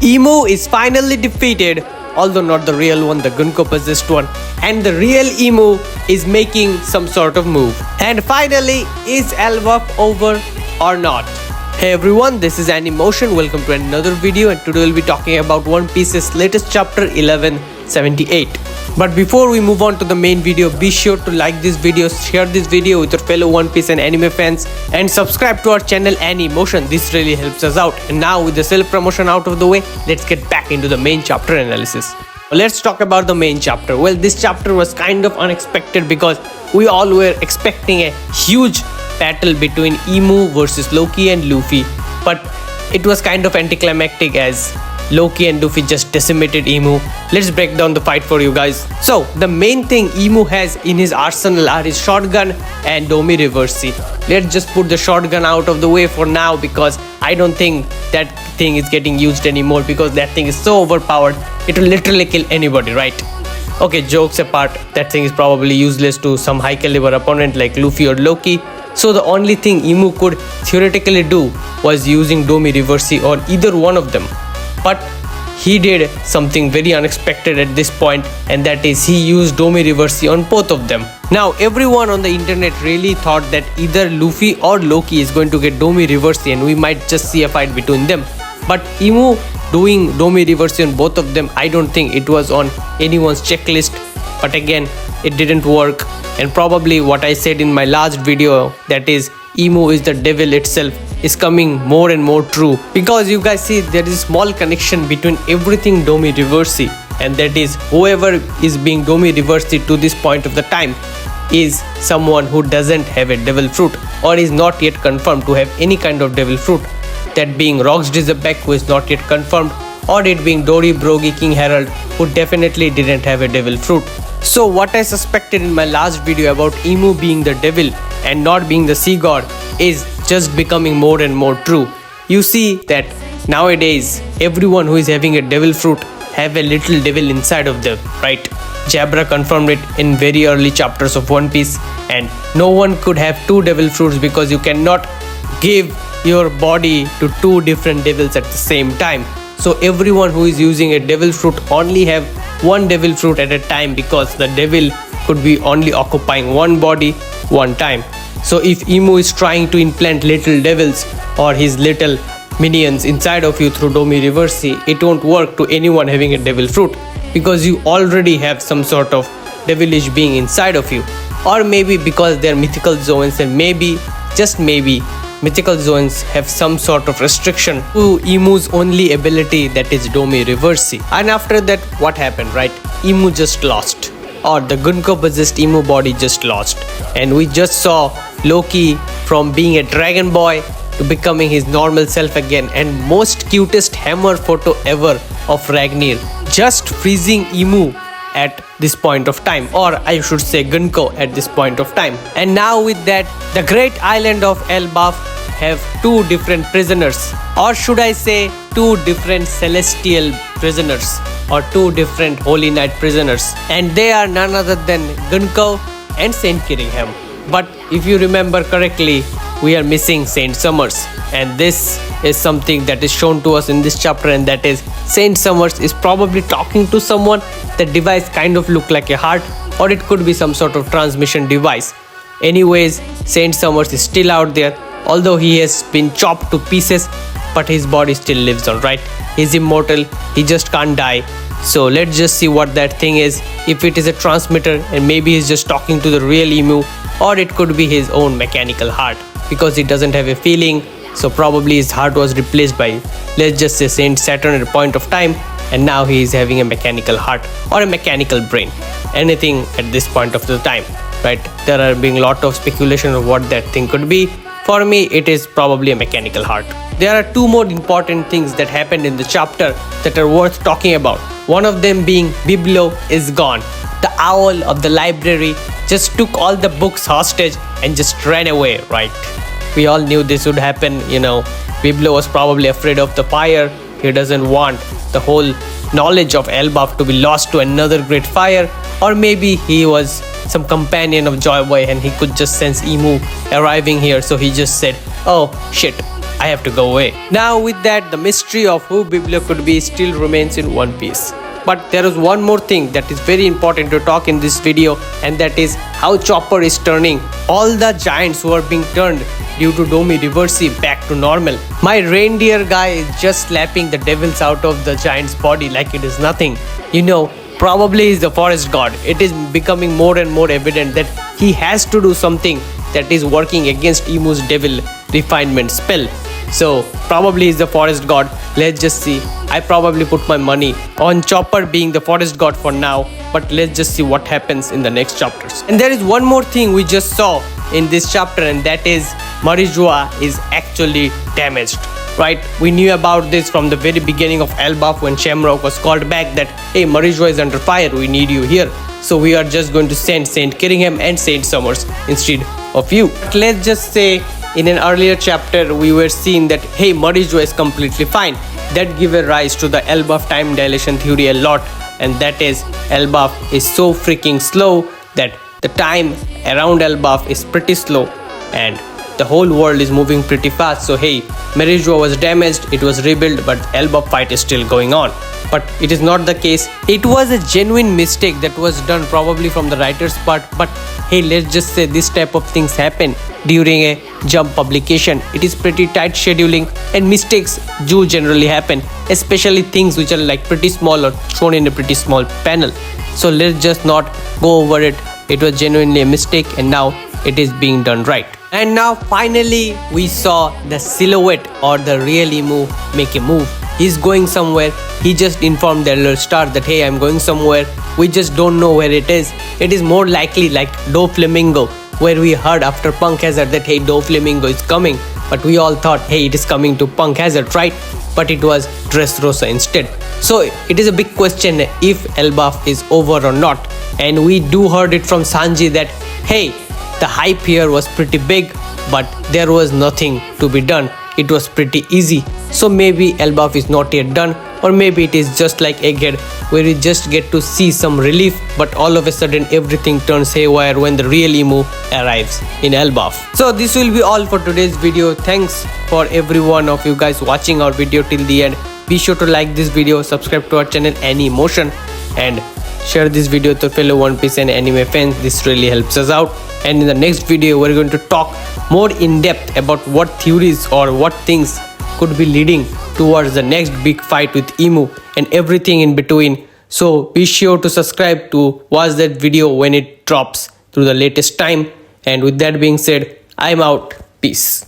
Emu is finally defeated, although not the real one, the Gunko possessed one, and the real Emu is making some sort of move. And finally, is Elbaf over or not? Hey everyone, this is Animotion. Welcome to another video, and today we'll be talking about One Piece's latest chapter 1178. But before we move on to the main video, be sure to like this video, share this video with your fellow One Piece and anime fans, and subscribe to our channel Animotion. This really helps us out. And now with the self-promotion out of the way, let's get back into the main chapter analysis. Let's talk about the main chapter. Well, this chapter was kind of unexpected because we all were expecting a huge battle between Emu versus Loki and Luffy, but it was kind of anticlimactic as Loki and Luffy just decimated Emu. Let's break down the fight for you guys. So the main thing Emu has in his arsenal are his shotgun and Domi Reversi. Let's just put the shotgun out of the way for now because I don't think that thing is getting used anymore, because that thing is so overpowered it will literally kill anybody, right? Okay, jokes apart, that thing is probably useless to some high caliber opponent like Luffy or Loki. So the only thing Emu could theoretically do was using Domi Reversi on either one of them. But he did something very unexpected at this point, and that is he used Domi Reversi on both of them. Now everyone on the internet really thought that either Luffy or Loki is going to get Domi Reversi and we might just see a fight between them. But Emu doing Domi Reversi on both of them, I don't think it was on anyone's checklist. But again, it didn't work, and probably what I said in my last video, that is Emu is the devil itself, is coming more and more true, because you guys see there is a small connection between everything Domi Reversi, and that is whoever is being Domi Reversi to this point of the time is someone who doesn't have a devil fruit or is not yet confirmed to have any kind of devil fruit. That being Rox Dizabek, who is not yet confirmed, or it being Dory Brogy King Herald, who definitely didn't have a devil fruit. So what I suspected in my last video about Emu being the devil and not being the sea god is just becoming more and more true. You see that nowadays everyone who is having a devil fruit have a little devil inside of them, right? Jabra confirmed it in very early chapters of One Piece, and no one could have two devil fruits because you cannot give your body to two different devils at the same time. So everyone who is using a devil fruit only have one devil fruit at a time, because the devil could be only occupying one body one time. So if Emu is trying to implant little devils or his little minions inside of you through Domi Reversi, it won't work to anyone having a devil fruit, because you already have some sort of devilish being inside of you. Or maybe because they're mythical zones, and maybe, just maybe, mythical zones have some sort of restriction to Emu's only ability, that is Domi Reversi. And after that, what happened, right? Emu just lost, or the Gunko possessed Emu body just lost, and we just saw Loki from being a dragon boy to becoming his normal self again, and most cutest hammer photo ever of Ragnir just freezing Emu at this point of time, or I should say Gunko at this point of time. And now with that, the great island of Elbaf have two different prisoners, or should I say two different celestial prisoners, or two different Holy Knight prisoners, and they are none other than Gunko and Saint Kirringham. But if you remember correctly, we are missing Saint Summers, and this is something that is shown to us in this chapter, and that is Saint Summers is probably talking to someone. The device kind of look like a heart, or it could be some sort of transmission device. Anyways, Saint Summers is still out there, although he has been chopped to pieces, but his body still lives on, right? He's immortal, he just can't die. So let's just see what that thing is, if it is a transmitter and maybe he's just talking to the real Emu, or it could be his own mechanical heart, because he doesn't have a feeling, so probably his heart was replaced by, let's just say, Saint Saturn at a point of time, and now he is having a mechanical heart or a mechanical brain, anything at this point of the time, right? There are being a lot of speculation of what that thing could be. For me, it is probably a mechanical heart. There are two more important things that happened in the chapter that are worth talking about. One of them being Biblo is gone. The owl of the library just took all the books hostage and just ran away, right? We all knew this would happen, you know. Biblo was probably afraid of the fire. He doesn't want the whole knowledge of Elbaf to be lost to another great fire. Or maybe he was some companion of Joy Boy and he could just sense Emu arriving here, so he just said, oh shit, I have to go away. Now with that, the mystery of who Biblio could be still remains in One Piece. But there is one more thing that is very important to talk in this video, and that is how Chopper is turning all the giants who are being turned due to Domi Reversi back to normal. My reindeer guy is just slapping the devils out of the giant's body like it is nothing. You know, probably he's the forest god. It is becoming more and more evident that he has to do something that is working against Imu's devil refinement spell. So probably he's the forest god. Let's just see. I probably put my money on Chopper being the forest god for now, but let's just see what happens in the next chapters. And there is one more thing we just saw in this chapter, and that is Marijoa is actually damaged. Right? We knew about this from the very beginning of Elbaf when Shamrock was called back that, hey, Marijoa is under fire, we need you here. So we are just going to send Saint Killingham and Saint Summers instead of you. But let's just say in an earlier chapter we were seeing that, hey, Marijoa is completely fine. That gave a rise to the Elbaf time dilation theory a lot, and that is Elbaf is so freaking slow that the time around Elbaf is pretty slow and the whole world is moving pretty fast. So hey, Marijoa was damaged, it was rebuilt, but Elbaf fight is still going on. But it is not the case. It was a genuine mistake that was done probably from the writer's part, but hey, let's just say this type of things happen during a Jump publication. It is pretty tight scheduling and mistakes do generally happen, especially things which are like pretty small or shown in a pretty small panel. So let's just not go over it. It was genuinely a mistake and now it is being done right. And now finally we saw the silhouette or the real Emu make a move. He's going somewhere. He just informed the Elder Star that, hey, I'm going somewhere. We just don't know where it is. It is more likely like Doflamingo, where we heard after Punk Hazard that, hey, Doflamingo is coming. But we all thought, hey, it is coming to Punk Hazard, right? But it was Dressrosa instead. So it is a big question if Elbaf is over or not. And we do heard it from Sanji that, hey, the hype here was pretty big, but there was nothing to be done. It was pretty easy. So maybe Elbaf is not yet done, or maybe it is just like Egghead, where we just get to see some relief, but all of a sudden everything turns haywire when the real Emu arrives in Elbaf. So this will be all for today's video. Thanks for every one of you guys watching our video till the end. Be sure to like this video, subscribe to our channel Anymotion, and share this video with your fellow One Piece and anime fans. This really helps us out. And in the next video we're going to talk more in depth about what theories or what things could be leading towards the next big fight with Emu and everything in between. So be sure to subscribe to watch that video when it drops through the latest time. And with that being said, I'm out. Peace.